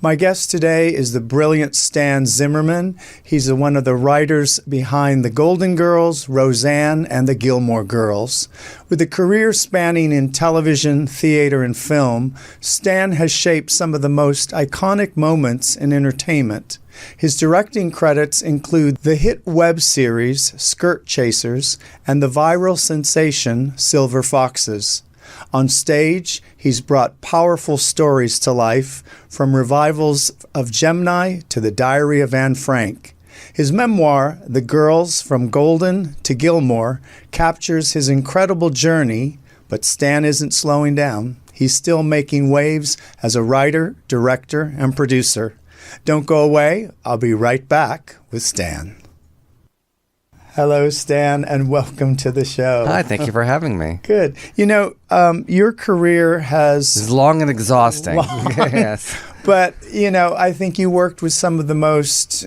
My guest today is the brilliant Stan Zimmerman. He's one of the writers behind The Golden Girls, Roseanne, and The Gilmore Girls. With a career spanning in television, theater, and film, Stan has shaped some of the most iconic moments in entertainment. His directing credits include the hit web series Skirt Chasers and the viral sensation Silver Foxes. On stage, he's brought powerful stories to life, from revivals of Gemini to The Diary of Anne Frank. His memoir, The Girls from Golden to Gilmore, captures his incredible journey, but Stan isn't slowing down. He's still making waves as a writer, director, and producer. Don't go away. I'll be right back with Stan. Hello, Stan, and welcome to the show. Hi, thank you for having me. Good. You know, your career has... It's long and exhausting. Yes. But, you know, I think you worked with some of the most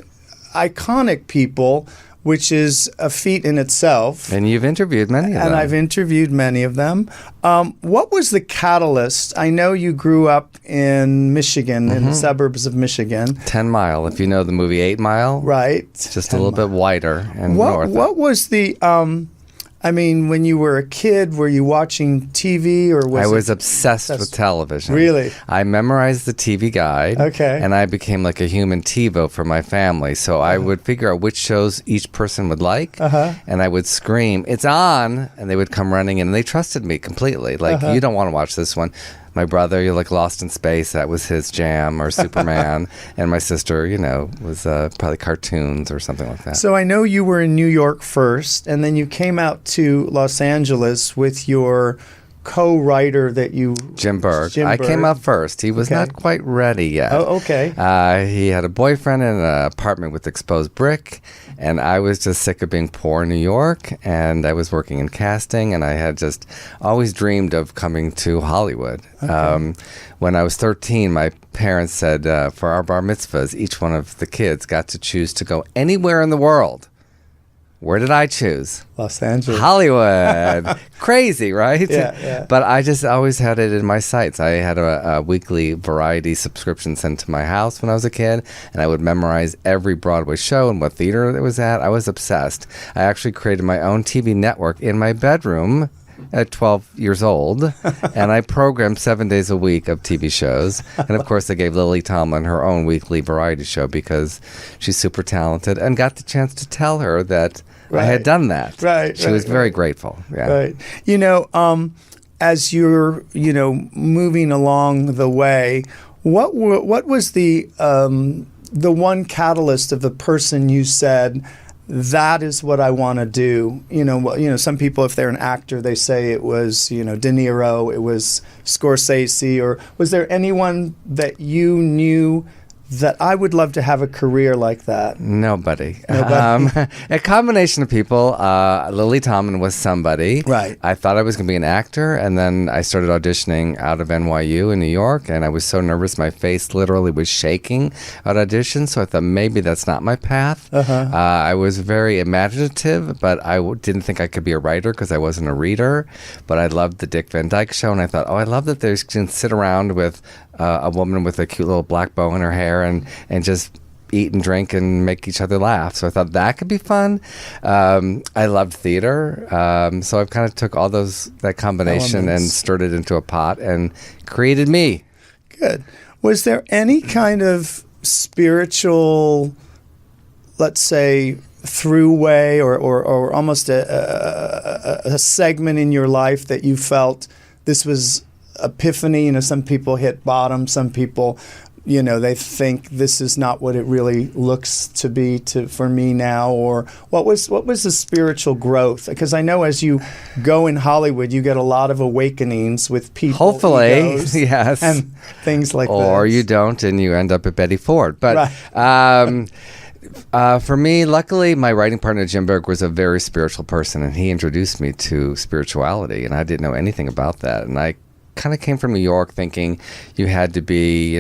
iconic people, which is a feat in itself. And you've interviewed many of them. And I've interviewed many of them. What was the catalyst? I know you grew up in Michigan, in the suburbs of Michigan. 10 Mile, if you know the movie 8 Mile. Right. It's just a little bit wider and north. What was the... I mean, when you were a kid, were you watching TV or was I was obsessed with television. Really? I memorized the TV guide. Okay. And I became like a human TiVo for my family. So I would figure out which shows each person would like. And I would scream, "It's on!" And they would come running in. And they trusted me completely. Like, you don't want to watch this one. My brother, you're like Lost in Space. That was his jam, or Superman. And my sister, you know, was probably cartoons or something like that. So I know you were in New York first, and then you came out to Los Angeles with your co-writer that you... Jim Berg. Jim I Berg. came out first. He was not quite ready yet. Oh, okay. He had a boyfriend in an apartment with exposed brick, and I was just sick of being poor in New York, and I was working in casting, and I had just always dreamed of coming to Hollywood. Okay. When I was 13, my parents said for our bar mitzvahs, each one of the kids got to choose to go anywhere in the world. Where did I choose? Los Angeles. Hollywood. Crazy, right? Yeah. But I just always had it in my sights. I had a weekly variety subscription sent to my house when I was a kid, and I would memorize every Broadway show and what theater it was at. I was obsessed. I actually created my own TV network in my bedroom at 12 years old, and I programmed 7 days a week of TV shows. And of course, I gave Lily Tomlin her own weekly variety show because she's super talented, and got the chance to tell her that I had done that. Right. She was very grateful. Yeah. Right. You know, as you're, moving along the way, what was the one catalyst of the person you said, that is what I want to do? Some people, if they're an actor, they say it was, De Niro, it was Scorsese, or was there anyone that you knew that I would love to have a career like that? Nobody. A combination of people. Lily Tomlin was somebody. Right. I thought I was going to be an actor, and then I started auditioning out of NYU in New York, and I was so nervous my face literally was shaking at auditions, so I thought maybe that's not my path. I was very imaginative, but I didn't think I could be a writer because I wasn't a reader, but I loved the Dick Van Dyke Show, and I thought, I love that they can sit around with a woman with a cute little black bow in her hair and just eat and drink and make each other laugh. So I thought that could be fun. I loved theater. So I've kind of took all that combination and stirred it into a pot and created me. Good. Was there any kind of spiritual, let's say, throughway or almost a segment in your life that you felt this was epiphany? Some people hit bottom, some people, they think this is not what it really looks to be for me now. Or what was the spiritual growth? Because I know as you go in Hollywood, you get a lot of awakenings with people. Hopefully, yes, and things like that. Or you don't, and you end up at Betty Ford. But for me, luckily, my writing partner Jim Berg was a very spiritual person, and he introduced me to spirituality, and I didn't know anything about that, and I kind of came from New York thinking you had to be,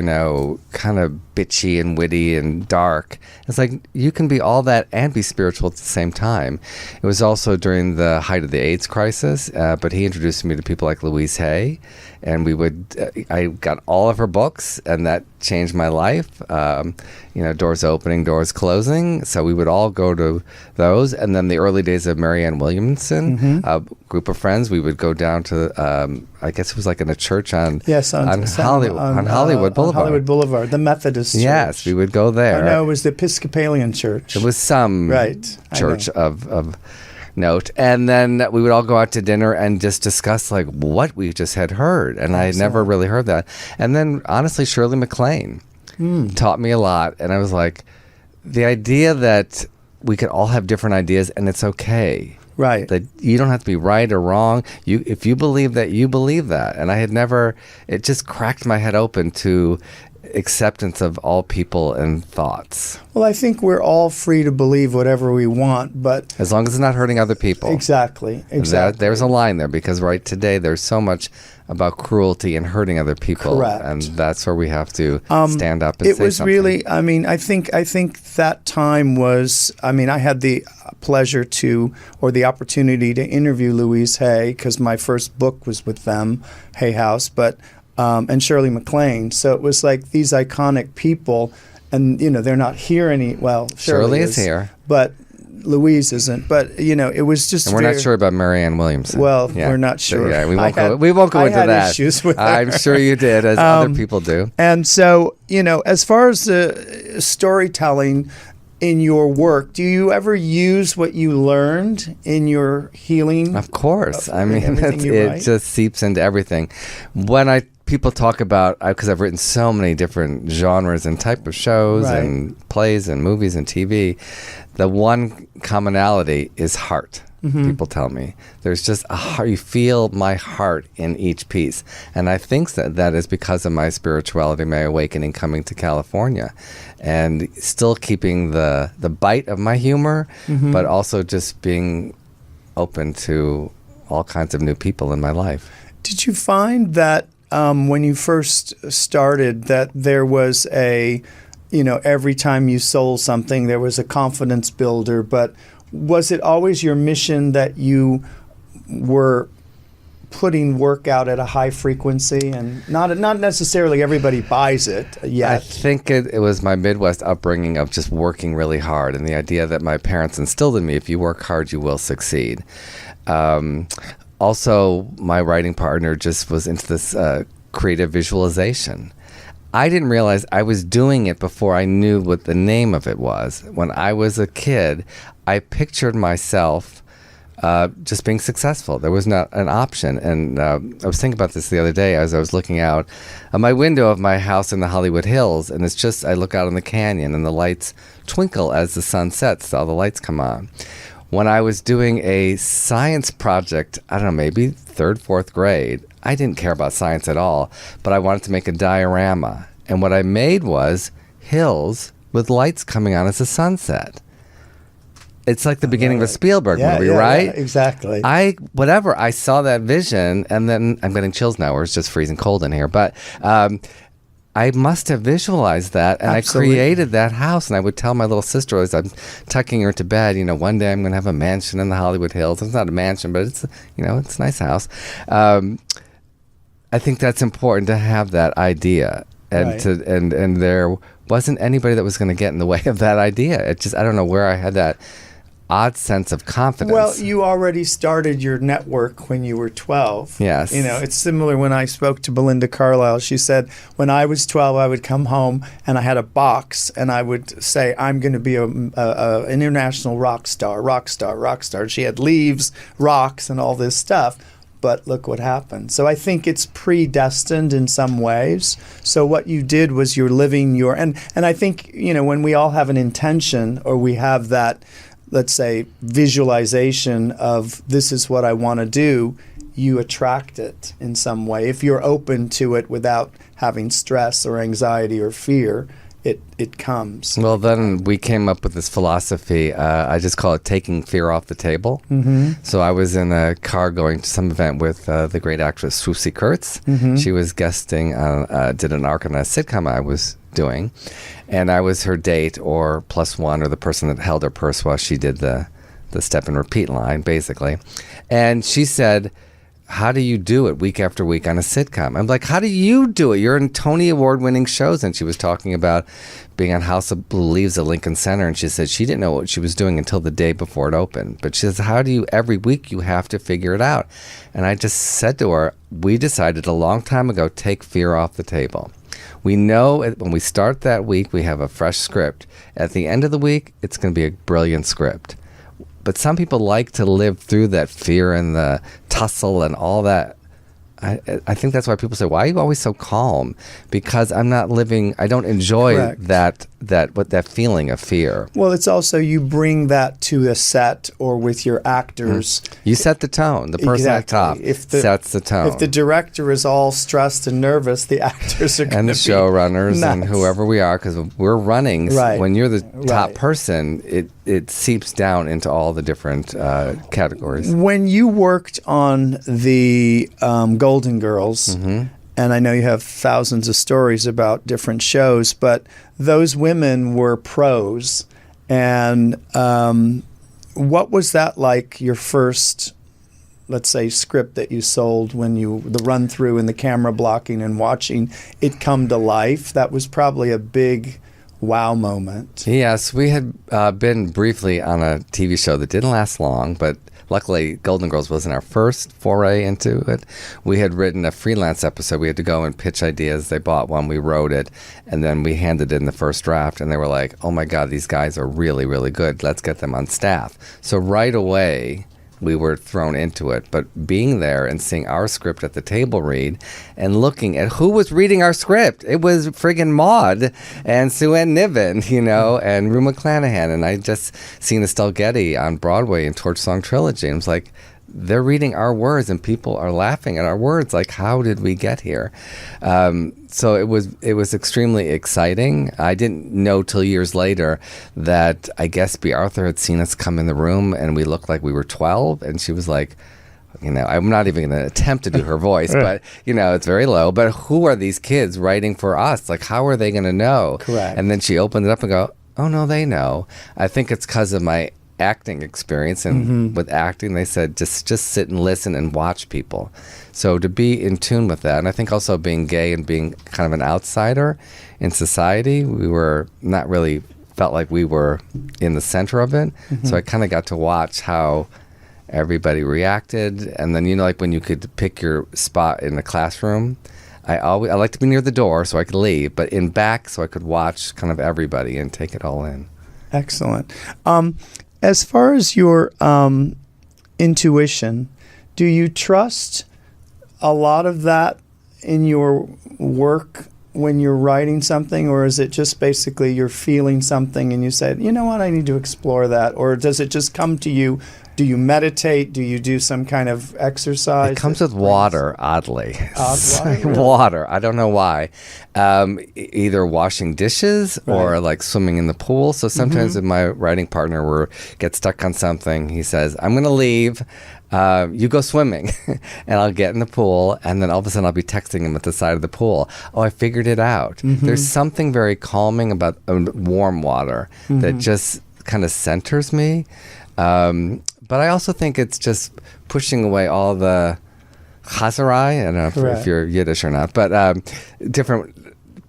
kind of bitchy and witty and dark. It's like you can be all that and be spiritual at the same time. It was also during the height of the AIDS crisis, but he introduced me to people like Louise Hay, and I got all of her books, and that changed my life. Doors opening, doors closing. So we would all go to those. And then the early days of Marianne Williamson, a group of friends, we would go down to, I guess it was like in a church on Hollywood Boulevard. Hollywood Boulevard, the Methodist church. Yes, we would go there. Oh, no, it was the Episcopalian church. It was some church of note. And then we would all go out to dinner and just discuss like what we just had heard. And I had never really heard that. And then honestly, Shirley MacLaine taught me a lot. And I was like, the idea that we could all have different ideas and it's okay. Right. That you don't have to be right or wrong. If you believe that, you believe that. And I had never, it just cracked my head open to acceptance of all people and thoughts. Well, I think we're all free to believe whatever we want, but as long as it's not hurting other people. Exactly. There's a line there, because right today there's so much about cruelty and hurting other people. Correct. And that's where we have to stand up and say something. It was really, I think that time was, I had the pleasure or the opportunity to interview Louise Hay, because my first book was with them, Hay House, and Shirley MacLaine. So it was like these iconic people, and they're not here Shirley is here, but Louise isn't. But it was just. And we're not sure about Marianne Williamson. Well, we're not sure. So, we won't go into that. Issues with her. I'm sure you did, as other people do. And so as far as the storytelling in your work, do you ever use what you learned in your healing? Of course. It just seeps into everything. When people talk about, because I've written so many different genres and type of shows and plays and movies and TV, the one commonality is heart. People tell me there's just a heart. You feel my heart in each piece, and I think that is because of my spirituality, my awakening, coming to California, and still keeping the bite of my humor, but also just being open to all kinds of new people in my life. Did you find that when you first started that there was every time you sold something, there was a confidence builder, but was it always your mission that you were putting work out at a high frequency, and not necessarily everybody buys it yet? I think it was my Midwest upbringing of just working really hard, and the idea that my parents instilled in me: if you work hard, you will succeed. Also, my writing partner just was into this creative visualization. I didn't realize I was doing it before I knew what the name of it was. When I was a kid, I pictured myself just being successful. There was not an option. And I was thinking about this the other day as I was looking out of my window of my house in the Hollywood Hills. And I look out on the canyon, and the lights twinkle as the sun sets. All the lights come on. When I was doing a science project, I don't know, maybe third, fourth grade, I didn't care about science at all, but I wanted to make a diorama. And what I made was hills with lights coming on as the sunset. It's like the beginning of a Spielberg movie, right? Yeah, exactly. I saw that vision, and then I'm getting chills now where it's just freezing cold in here. But I must have visualized that, and Absolutely. I created that house. And I would tell my little sister as I'm tucking her to bed, one day I'm going to have a mansion in the Hollywood Hills. It's not a mansion, but it's it's a nice house. I think that's important to have that idea, and and there wasn't anybody that was going to get in the way of that idea. I don't know where I had that odd sense of confidence. Well, you already started your network when you were 12. Yes. It's similar when I spoke to Belinda Carlisle. She said, when I was 12, I would come home and I had a box, and I would say, I'm going to be an international rock star. She had leaves, rocks, and all this stuff. But look what happened. So I think it's predestined in some ways. So what you did was you're living your, and I think, when we all have an intention, or we have that, let's say, visualization of this is what I want to do, you attract it in some way. If you're open to it without having stress or anxiety or fear, it comes. Well, then we came up with this philosophy. I just call it taking fear off the table. Mm-hmm. So I was in a car going to some event with the great actress Swoosie Kurtz. Mm-hmm. She was guesting, did an arc on a sitcom I was doing, and I was her date or plus one, or the person that held her purse while she did the step and repeat line, basically. And she said, how do you do it week after week on a sitcom? I'm like, how do you do it? You're in Tony Award-winning shows. And she was talking about being on House of Blue Leaves at Lincoln Center. And she said she didn't know what she was doing until the day before it opened. But she says, how do you, every week you have to figure it out. And I just said to her, we decided a long time ago, take fear off the table. We know when we start that week, we have a fresh script. At the end of the week, it's going to be a brilliant script. But some people like to live through that fear and the tussle and all that. I think that's why people say, why are you always so calm? Because I'm not living, I don't enjoy Correct. that feeling of fear. Well, it's also you bring that to a set or with your actors. You set the tone. The person at top sets the tone. If the director is all stressed and nervous, the actors are going to be and the showrunners and nuts. whoever we are, because we're running. Right. When you're the top Right. person, it seeps down into all the different categories. When you worked on the Golden Girls, and I know you have thousands of stories about different shows, but those women were pros. And what was that like, your first, let's say, script that you sold when the run through and the camera blocking and watching it come to life? That was probably a big wow moment. Yes, we had been briefly on a TV show that didn't last long, but luckily Golden Girls wasn't our first foray into it. We had written a freelance episode. We had to go and pitch ideas. They bought one, we wrote it, and then we handed in the first draft, and they were like, oh my God, these guys are really, really good. Let's get them on staff. So right away, we were thrown into it. But being there and seeing our script at the table read and looking at who was reading our script, it was friggin' Maude and Sue Ann Niven, and Rue McClanahan. And I just seen Estelle Getty on Broadway in Torch Song Trilogy. And I was like, they're reading our words and people are laughing at our words. Like, how did we get here? So it was extremely exciting. I didn't know till years later that I guess B. Arthur had seen us come in the room and we looked like we were 12. And she was like, I'm not even going to attempt to do her voice, but, it's very low. But who are these kids writing for us? Like, how are they going to know? Correct. And then she opened it up and go, oh, no, they know. I think it's because of my acting experience, and with acting they said just sit and listen and watch people. So to be in tune with that, and I think also being gay and being kind of an outsider in society, we were not really felt like we were in the center of it. So I kind of got to watch how everybody reacted, and then like when you could pick your spot in the classroom, I like to be near the door so I could leave, but in back so I could watch kind of everybody and take it all in. Excellent. As far as your intuition, do you trust a lot of that in your work when you're writing something, or is it just basically you're feeling something and you say, you know what, I need to explore that? Or does it just come to you? Do you meditate? Do you do some kind of exercise? It comes with water, oddly. Water? Water. I don't know why. Either washing dishes or like swimming in the pool. So sometimes with my writing partner, we get stuck on something. He says, I'm going to leave. You go swimming. And I'll get in the pool. And then all of a sudden I'll be texting him at the side of the pool. Oh, I figured it out. There's something very calming about warm water that just kind of centers me. But I also think it's just pushing away all the chasarai. I don't know if you're Yiddish or not, but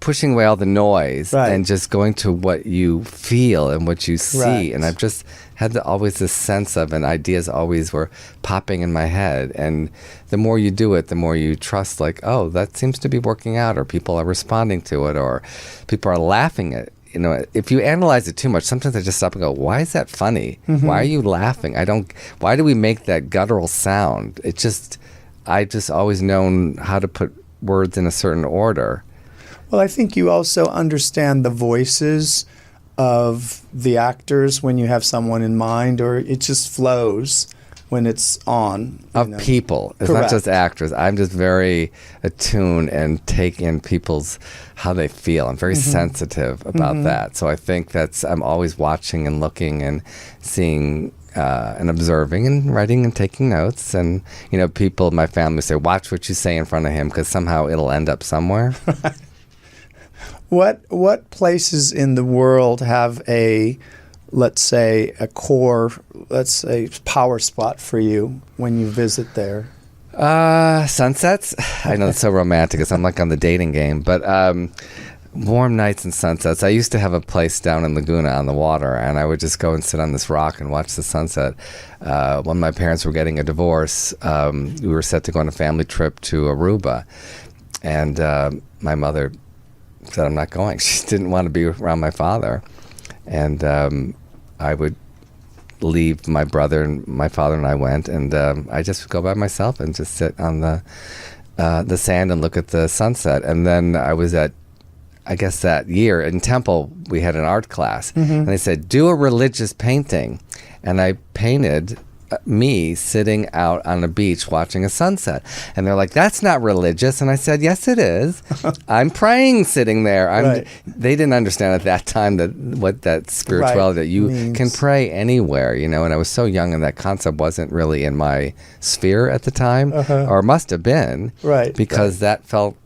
pushing away all the noise and just going to what you feel and what you see. And I've just had always this sense of, and ideas always were popping in my head. And the more you do it, the more you trust, like, oh, that seems to be working out, or people are responding to it, or people are laughing at it. If you analyze it too much, sometimes I just stop and go, why is that funny? Why are you laughing? Why do we make that guttural sound? I just always known how to put words in a certain order. Well, I think you also understand the voices of the actors when you have someone in mind, or it just flows. when it's on. Of people. It's not Correct. just actors. I'm just very attuned and take in people's, how they feel. I'm very sensitive about that. So I think I'm always watching and looking and seeing and observing and writing and taking notes. And, people in my family say, watch what you say in front of him because somehow it'll end up somewhere. What places in the world have let's say, a core, let's say, power spot for you when you visit there? Sunsets. I know it's so romantic because I'm like on the dating game, but warm nights and sunsets. I used to have a place down in Laguna on the water, and I would just go and sit on this rock and watch the sunset. When my parents were getting a divorce, we were set to go on a family trip to Aruba, and my mother said, I'm not going. She didn't want to be around my father. And I would leave my brother, and my father and I went, and I just would go by myself and just sit on the sand and look at the sunset. And then I was I guess that year in Temple, we had an art class, and they said, do a religious painting. And I painted me sitting out on a beach watching a sunset. And they're like, that's not religious. And I said, yes, it is. I'm praying sitting there. Right. They didn't understand at that time what that spirituality, that you can pray anywhere, and I was so young and that concept wasn't really in my sphere at the time, or must have been, because that felt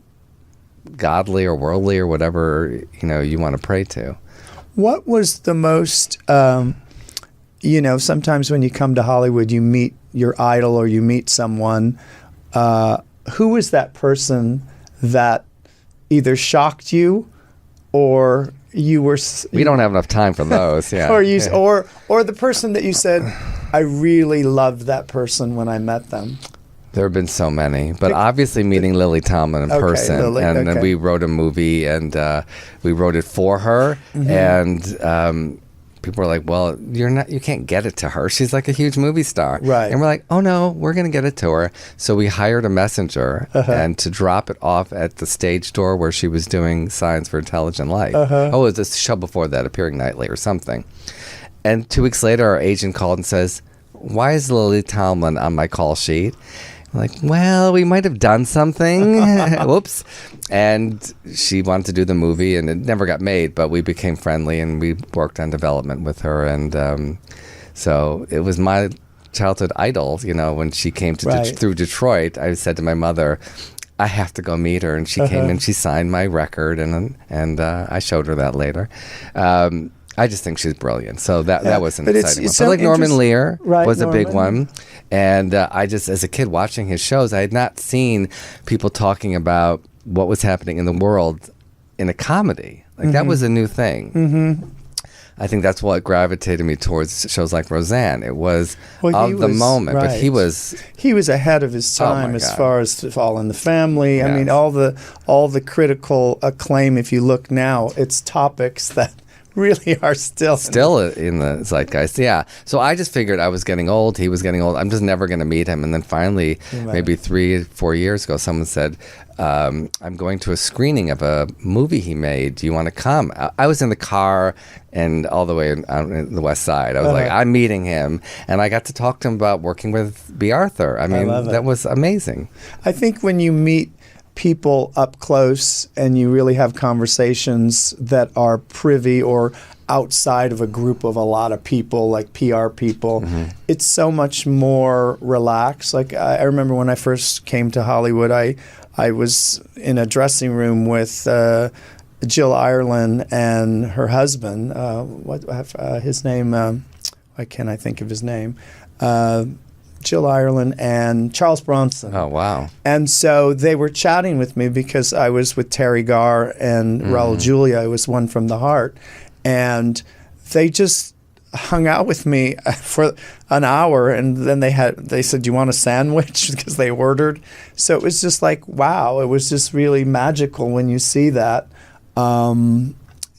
godly or worldly or whatever, you want to pray to. What was the most... sometimes when you come to Hollywood, you meet your idol or you meet someone. Who was that person that either shocked you or you were... We don't have enough time for those, yeah. or the person that you said, I really loved that person when I met them. There have been so many, but obviously meeting Lily Tomlin in person, and we wrote a movie, and we wrote it for her, and... people were like, well, you can't get it to her. She's like a huge movie star. Right. And we're like, oh no, we're going to get it to her. So we hired a messenger and to drop it off at the stage door where she was doing Science for Intelligent Life. Oh, it was this show before that, Appearing Nightly or something. And 2 weeks later, our agent called and says, why is Lily Tomlin on my call sheet? I'm like, well, we might have done something. Whoops. And she wanted to do the movie, and it never got made, but we became friendly, and we worked on development with her. And so it was my childhood idol, when she came through Detroit. I said to my mother, I have to go meet her. And she came and she signed my record, and I showed her that later. I just think she's brilliant. So that was an exciting one. But like Norman Lear was a big one. And I just, as a kid watching his shows, I had not seen people talking about what was happening in the world in a comedy. Like that was a new thing. I think that's what gravitated me towards shows like Roseanne. It was the moment, but he was ahead of his time as far as All in the Family. Yes. I mean, all the critical acclaim. If you look now, it's topics that really are still in the zeitgeist. Yeah. So I just figured I was getting old. He was getting old. I'm just never going to meet him. And then finally, maybe 3-4 years ago, someone said, I'm going to a screening of a movie he made. Do you want to come? I was in the car and all the way on the West Side. I was like, I'm meeting him. And I got to talk to him about working with B. Arthur. I mean, that was amazing. I think when you meet people up close and you really have conversations that are privy or outside of a group of a lot of people, like PR people, it's so much more relaxed. Like I remember when I first came to Hollywood, I was in a dressing room with Jill Ireland and her husband. His name? Why can't I think of his name? Jill Ireland and Charles Bronson. Oh, wow. And so they were chatting with me because I was with Terry Garr and Raul Julia. I was One from the Heart. And they just hung out with me for an hour, and then they said, do you want a sandwich? Because they ordered. So it was just like, wow, it was just really magical when you see that.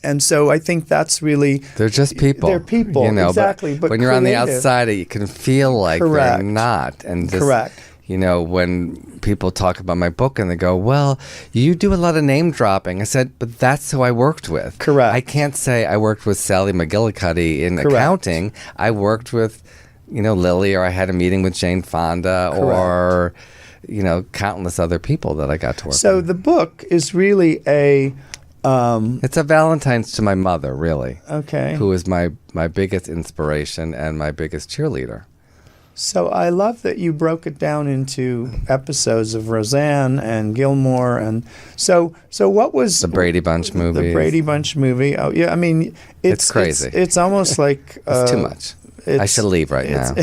And so I think that's really... They're just people. They're people, exactly. But when you're on the outside, you can feel like they're not. And just, Correct. When people talk about my book and they go, well, you do a lot of name dropping. I said, but that's who I worked with. Correct. I can't say I worked with Sally McGillicuddy in accounting. I worked with Lily, or I had a meeting with Jane Fonda, or countless other people that I got to work with. So the book is really it's a Valentine's to my mother, really. Okay. Who is my biggest inspiration and my biggest cheerleader. So I love that you broke it down into episodes of Roseanne and Gilmore, and so what was the Brady Bunch movie? The Brady Bunch movie. Oh yeah, I mean it's crazy. It's almost like it's too much. I should leave right now.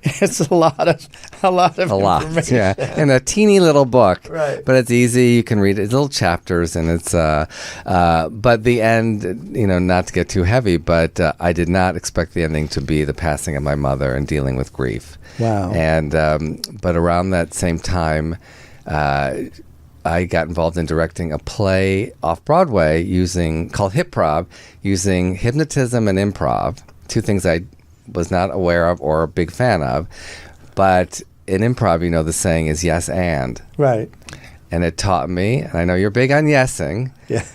It's a lot of information. Yeah, in a teeny little book. Right. But it's easy. You can read it. It's little chapters, and it's. But the end, not to get too heavy, but I did not expect the ending to be the passing of my mother and dealing with grief. Wow. And but around that same time, I got involved in directing a play off Broadway called Hip-Prov, using hypnotism and improv, two things I was not aware of or a big fan of. But in improv, the saying is yes and. Right. And it taught me, and I know you're big on yesing, yeah.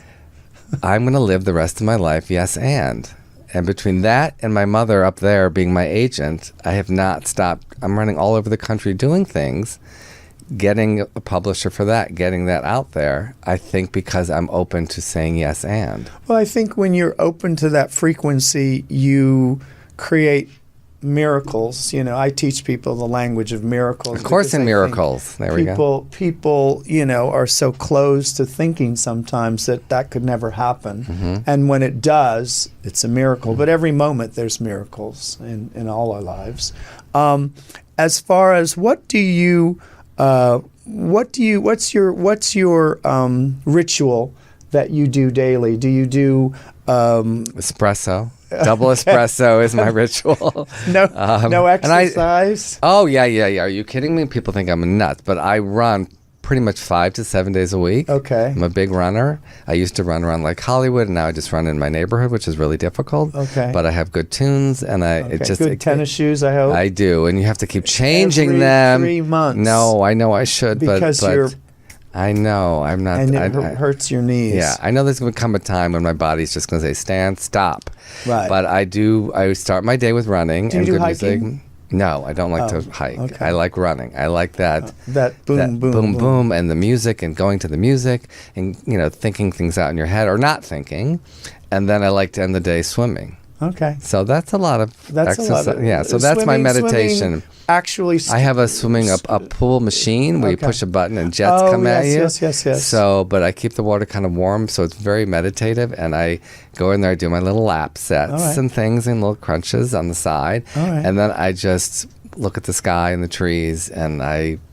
I'm going to live the rest of my life yes and. And between that and my mother up there being my agent, I have not stopped. I'm running all over the country doing things, getting a publisher for that, getting that out there, I think because I'm open to saying yes and. Well, I think when you're open to that frequency, you create miracles. I teach people the language of miracles. Of course, in miracles. There we go. People, are so close to thinking sometimes that could never happen. Mm-hmm. And when it does, it's a miracle. Mm-hmm. But every moment there's miracles in all our lives. As far as what's your ritual that you do daily? Do you do espresso? Double espresso is my ritual. No exercise? Yeah. Are you kidding me? People think I'm nuts, but I run pretty much 5 to 7 days a week. Okay. I'm a big runner. I used to run around like Hollywood, and now I just run in my neighborhood, which is really difficult. Okay. But I have good tunes, and good tennis shoes, I hope. I do, and you have to keep changing Every them. 3 months. No, I know I should, because but I know I'm not. And it hurts your knees. Yeah, I know there's going to come a time when my body's just going to say, stand, stop. Right. But I start my day with running and good hiking? music. No, I don't like to hike. Okay. I like running. I like that boom, and the music and going to the music and thinking things out in your head or not thinking. And then I like to end the day swimming. Okay. So that's a lot of exercise. Yeah, so that's my swimming, meditation. Actually, I have a a pool machine where you push a button and jets come at you. Yes. So, but I keep the water kind of warm, so it's very meditative. And I go in there, I do my little lap sets and things and little crunches on the side. And then I just look at the sky and the trees, and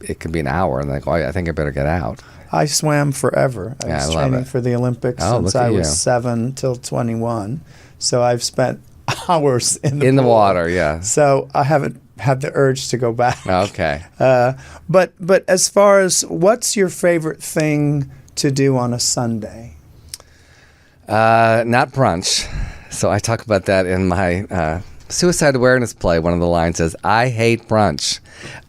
it can be an hour, and I think I better get out. I swam forever. I was training for the Olympics since I was 7 till 21. So I've spent hours in the pool. Water, yeah. So I haven't had the urge to go back. Okay. But as far as what's your favorite thing to do on a Sunday? Not brunch. So I talk about that in my suicide awareness play. One of the lines says, "I hate brunch."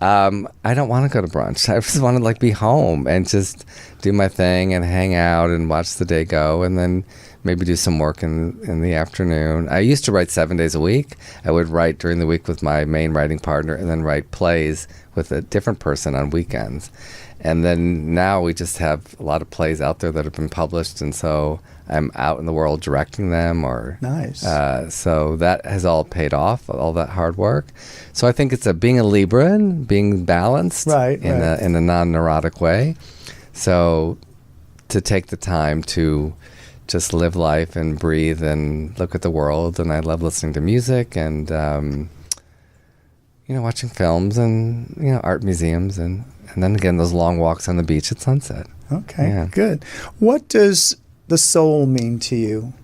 I don't want to go to brunch. I just want to be home and just do my thing and hang out and watch the day go, and then maybe do some work in the afternoon. I used to write 7 days a week. I would write during the week with my main writing partner and then write plays with a different person on weekends. And then now we just have a lot of plays out there that have been published, and so I'm out in the world directing them. Nice. So that has all paid off, all that hard work. So I think it's being a Libra and being balanced in a non-neurotic way. So to take the time to just live life and breathe and look at the world. And I love listening to music and, watching films and, art museums. And then again, those long walks on the beach at sunset. Okay, good. What does the soul mean to you?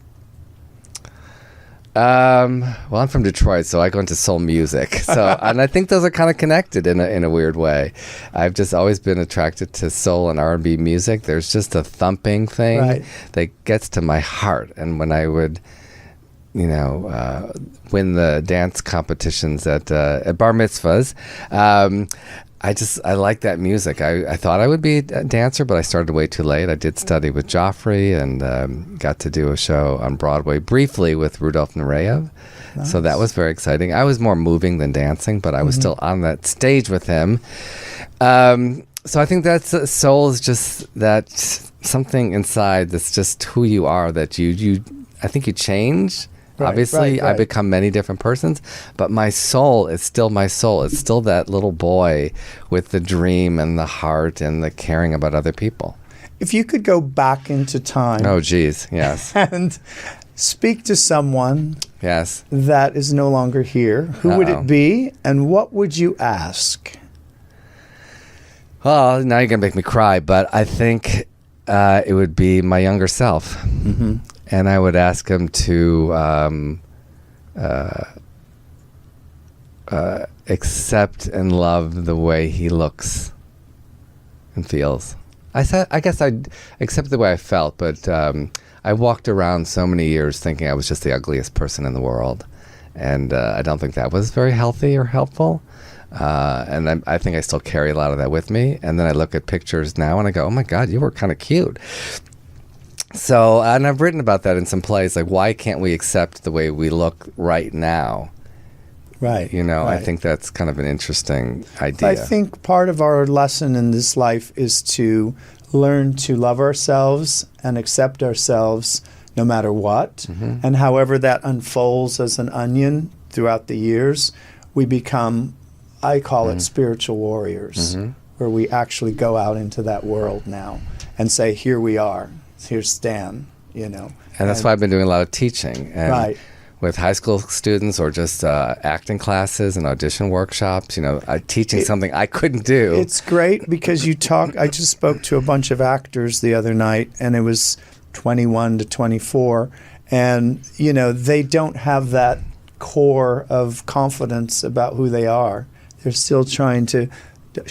Well, I'm from Detroit, so I go into soul music. So, and I think those are kind of connected in a weird way. I've just always been attracted to soul and R&B music. There's just a thumping thing that gets to my heart. And when I would, win the dance competitions at bar mitzvahs, I like that music. I thought I would be a dancer, but I started way too late. I did study with Joffrey and got to do a show on Broadway briefly with Rudolph Nureyev. So that was very exciting. I was more moving than dancing, but I was still on that stage with him. So I think that's soul is just that something inside that's just who you are, that you I think you change. Right, Obviously, right. I become many different persons, but my soul is still my soul. It's still that little boy with the dream and the heart and the caring about other people. If you could go back into time Oh, geez. Yes. and speak to someone Yes. that is no longer here, who would it be and what would you ask? Well, now you're going to make me cry, but I think it would be my younger self. Mm-hmm. And I would ask him to accept and love the way he looks and feels. I guess I'd accept the way I felt, but I walked around so many years thinking I was just the ugliest person in the world. And I don't think that was very healthy or helpful. And I think I still carry a lot of that with me. And then I look at pictures now and I go, oh my God, you were kind of cute. So, and I've written about that in some plays, like, why can't we accept the way we look right now? Right. You know, right. I think that's kind of an interesting idea. I think part of our lesson in this life is to learn to love ourselves and accept ourselves no matter what. Mm-hmm. And however that unfolds as an onion throughout the years, we become, I call it spiritual warriors, where we actually go out into that world now and say, here we are. Here's Stan, you know. And that's why I've been doing a lot of teaching. And right. with high school students or just acting classes and audition workshops, you know, teaching something I couldn't do. It's great because you talk. I just spoke to a bunch of actors the other night, and it was 21 to 24. And, you know, they don't have that core of confidence about who they are. They're still trying to,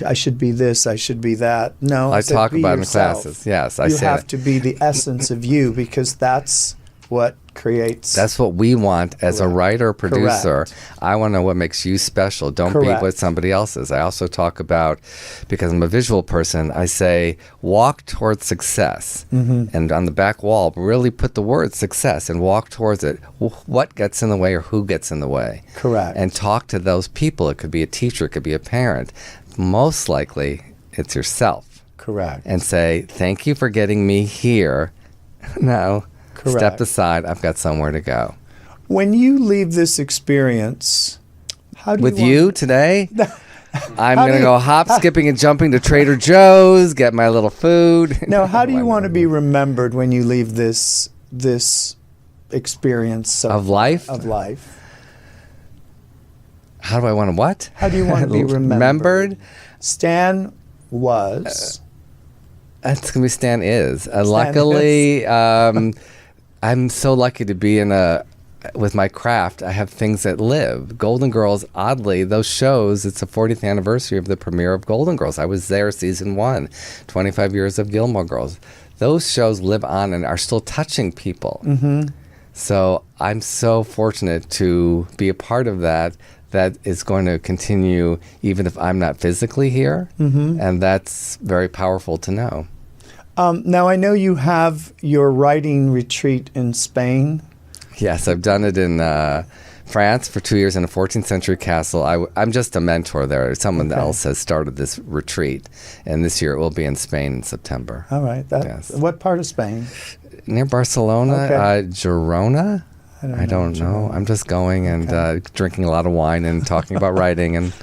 I should be this, I should be that. No, I talk be about in yourself. classes. Yes, I you say have that. to be the essence of you because that's what creates. That's what we want as a Correct. writer or producer. Correct. I want to know what makes you special. Don't be Correct. what somebody else is. I also talk about, because I'm a visual person, I say walk towards success. And on the back wall, really put the word success and walk towards it. What gets in the way or who gets in the way? Correct. And talk to those people. It could be a teacher, it could be a parent. Most likely, it's yourself. Correct. And say, thank you for getting me here. Now, Correct. step aside. I've got somewhere to go. When you leave this experience, how do With you you today, I'm How going do to you- go hop, skipping, and jumping to Trader Joe's, get my little food. Now, how do you want to be remembered when you leave this experience Of life? Of life. How do I want to what? How do you want to be remembered? Stan was. That's going to be Stan is. Stan Luckily, I'm so lucky to be with my craft. I have things that live. Golden Girls, oddly, those shows, it's the 40th anniversary of the premiere of Golden Girls. I was there season 1, 25 years of Gilmore Girls. Those shows live on and are still touching people. So I'm so fortunate to be a part of that is going to continue even if I'm not physically here. And that's very powerful to know. Now, I know you have your writing retreat in Spain. Yes, I've done it in France for 2 years in a 14th century castle. I'm just a mentor there. Someone else has started this retreat. And this year it will be in Spain in September. All right. Yes. What part of Spain? Near Barcelona, Okay. Girona? I don't know. I'm just going and drinking a lot of wine and talking about writing and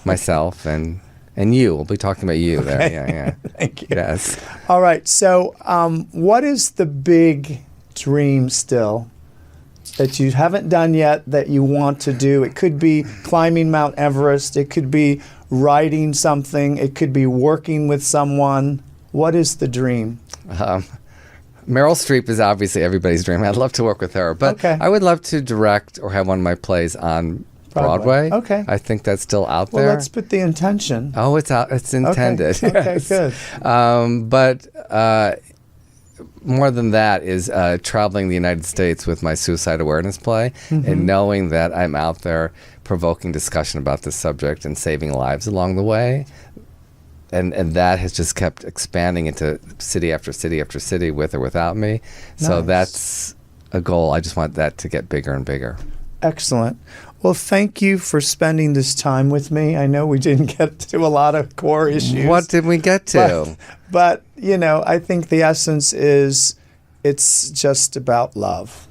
myself and you. We'll be talking about you there. Yeah. Thank you. Yes. All right. So, what is the big dream still that you haven't done yet that you want to do? It could be climbing Mount Everest. It could be writing something. It could be working with someone. What is the dream? Meryl Streep is obviously everybody's dream. I'd love to work with her, but Okay. I would love to direct or have one of my plays on Broadway. Okay. I think that's still out Well, there. let's put the intention. Oh, it's out. It's intended. Okay, Yes. good. But more than that is traveling the United States with my suicide awareness play and knowing that I'm out there provoking discussion about this subject and saving lives along the way. And that has just kept expanding into city after city after city with or without me. So Nice. that's a goal. I just want that to get bigger and bigger. Excellent. Well, thank you for spending this time with me. I know we didn't get to a lot of core issues. What did we get to? But I think the essence is it's just about love.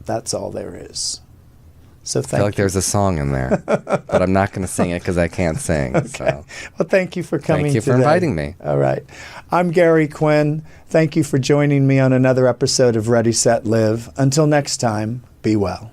That's all there is. So I feel like there's a song in there, but I'm not going to sing it because I can't sing. Okay. So. Well, thank you for coming Thank you for today. inviting me. All right. I'm Gary Quinn. Thank you for joining me on another episode of Ready, Set, Live. Until next time, be well.